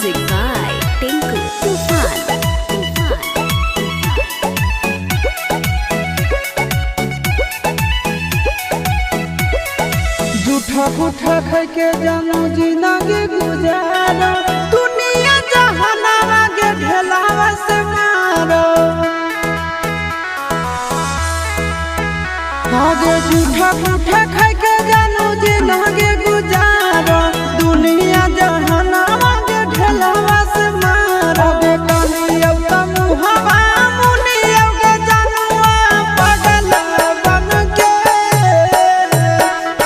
Music by Tinku Tufan. झूठा पूठा खाई के जानू जिंदगी गुजारो, दुनिया जहानावा के ढेलावा से मारो। आगे झूठा पूठा खाई के जानू जिंदगी गुजारो, दुनिया जहानावा के ढेलावा से मारो। आगे कानी अब मुहावा मुनी अब जानुआ पागल बन के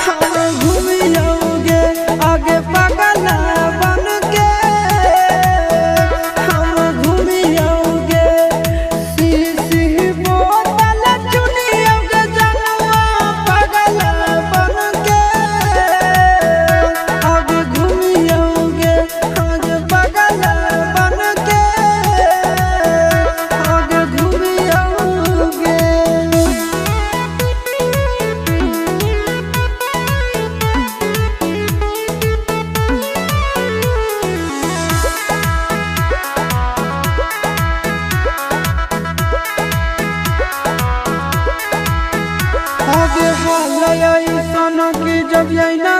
हम घूमियोगे। आगे पागल बन के हम घूमियोगे। सी बोतल चुनियोगे जानुआ पागल बन के आगे घूमियोगे। आगे पागल बन के आगे घूमियोगे। आगे हाल ऐसा की जब यही ना